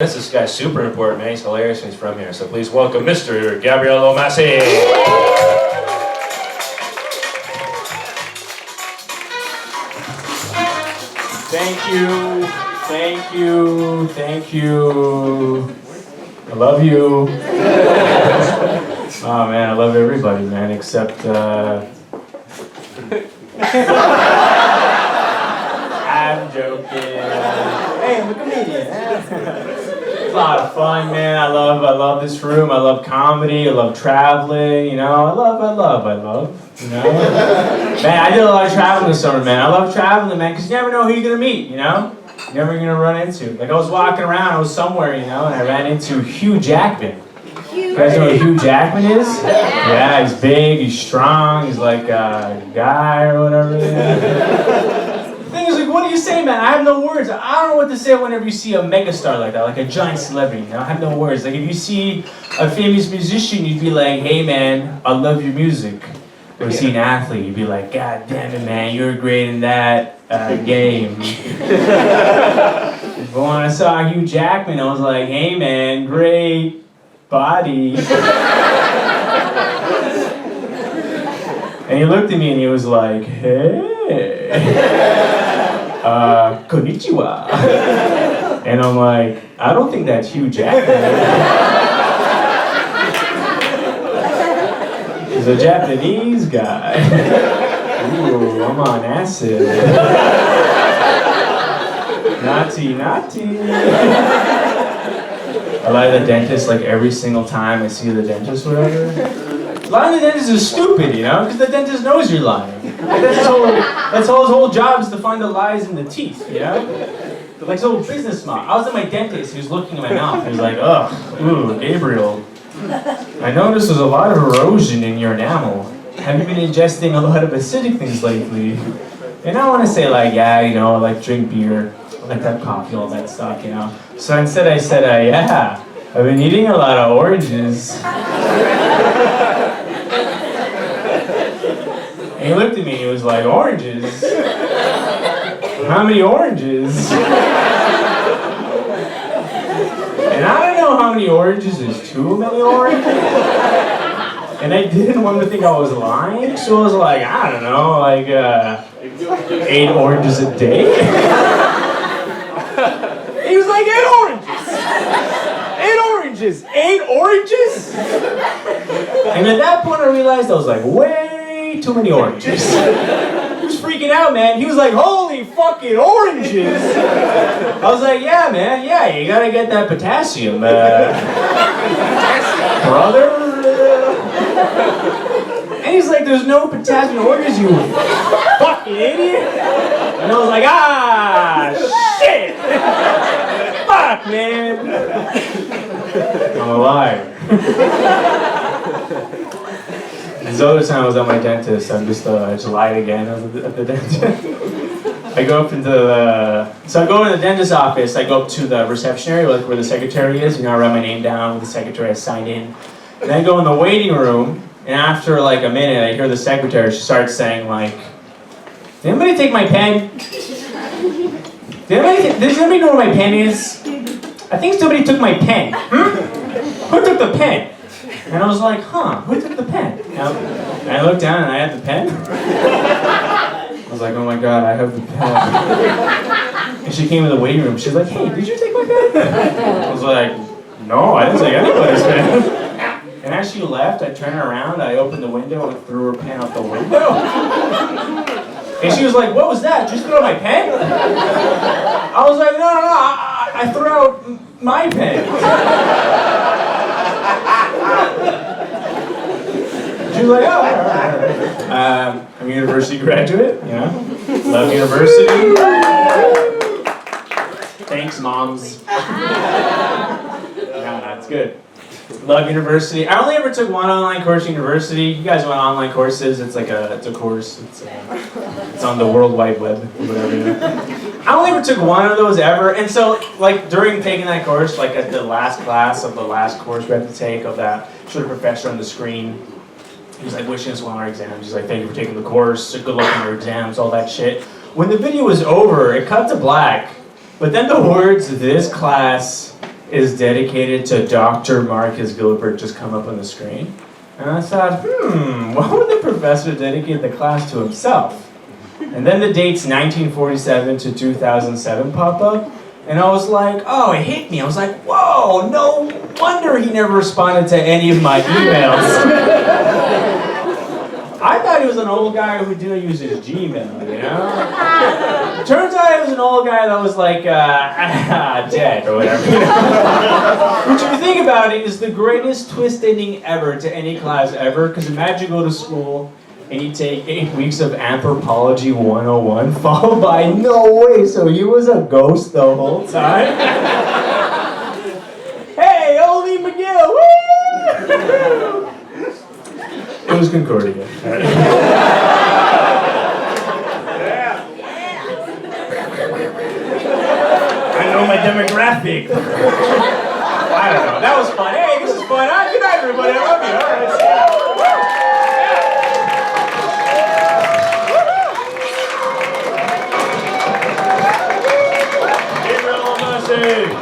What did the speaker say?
This guy's super important, man. He's hilarious and he's from here. So please welcome Mr. Gabriel Omassi. Thank you. Thank you. Thank you. I love you. Oh man, I love everybody, man, except I'm joking. Hey, I'm a comedian. It's a lot of fun, man. I love this room. I love comedy. I love traveling. You know, I love. You know, man, I did a lot of traveling this summer, man. I love traveling, man, because you never know who you're gonna meet. You know, you're never gonna run into. Like I was walking around, I was somewhere, you know, and I ran into Hugh Jackman. You guys know who Hugh Jackman is? Yeah, he's big. He's strong. He's like a guy or whatever. What do you say, man? I have no words. I don't know what to say whenever you see a megastar like that, like a giant celebrity, you know? I have no words. Like if you see a famous musician, you'd be like, hey man, I love your music. Or you see an athlete, you'd be like, God damn it, man, you're great in that game. But when I saw Hugh Jackman, I was like, hey man, great body. And he looked at me and he was like, hey. Konnichiwa. And I'm like, I don't think that's Hugh Jackman. He's a Japanese guy. Ooh, I'm on acid. Naughty. I lie to the dentist like every single time I see the dentist or whatever. Lying to the dentist is stupid, you know, because the dentist knows you're lying. That's all his whole job is to find the lies in the teeth, you know? Like his whole business model. I was at my dentist, he was looking at my mouth, he was like, ugh, ooh, Gabriel, I noticed there's a lot of erosion in your enamel. Have you been ingesting a lot of acidic things lately? And I want to say like, yeah, you know, I like drink beer, I like that coffee, all that stuff, you know? So instead I said, yeah, I've been eating a lot of oranges. And he looked at me and he was like, oranges? How many oranges? And I don't know how many oranges is too many oranges. And I didn't want to think I was lying, so I was like, I don't know, like 8 oranges a day? He was like, 8 oranges! 8 oranges! 8 oranges? And at that point I realized I was like, way too many oranges. He was freaking out, man. He was like, holy fucking oranges! I was like, yeah, man, yeah, you gotta get that potassium, brother. And he's like, there's no potassium in oranges, you fucking idiot. And I was like, shit! Fuck, man! I'm a liar. This other time I was at my dentist, I just lied again at the dentist. I go up into I go in the dentist's office, I go up to the reception area, like where the secretary is, you know, I write my name down with the secretary, I sign in. And I go in the waiting room, and after like a minute, I hear the secretary, she starts saying like, did anybody take my pen? Does anybody know where my pen is? I think somebody took my pen. Who took the pen? And I was like, who took the pen? And I looked down and I had the pen. I was like, oh my god, I have the pen. And she came in the waiting room, she's like, hey, did you take my pen? I was like, no, I didn't take anybody's pen. And as she left, I turned around, I opened the window and threw her pen out the window. And she was like, what was that? Did you throw my pen? I was like, no, I threw out my pen. She was like, oh, all right. I'm a university graduate, you know? Love university. Thanks, moms. Yeah, it's good. Love university. I only ever took one online course at university. You guys went online courses. It's a course. It's on the World Wide Web, or whatever. You know? I only ever took one of those ever. And so, like, during taking that course, like at the last class of the last course we had to take of that, showed the professor on the screen. He was like wishing us well on our exams. He's like, thank you for taking the course. Good luck on your exams, all that shit. When the video was over, it cut to black. But then the words, this class is dedicated to Dr. Marcus Gilbert just come up on the screen. And I thought, why would the professor dedicate the class to himself? And then the dates 1947 to 2007 pop up, and I was like, oh, it hit me. I was like, whoa, no wonder he never responded to any of my emails. I thought he was an old guy who didn't use his Gmail, you know? Turns out he was an old guy that was like, dead or whatever. Which, if you think about it, is the greatest twist ending ever to any class ever, because imagine you go to school and you take 8 weeks of Anthropology 101, followed by, no way, so he was a ghost the whole time? Hey, Oldie McGill, woo! It was Concordia. I know my demographic. I don't know. That was fun. Hey, this is fun. Good night, everybody. I love you. All right, see ya. Gabriel Omassi.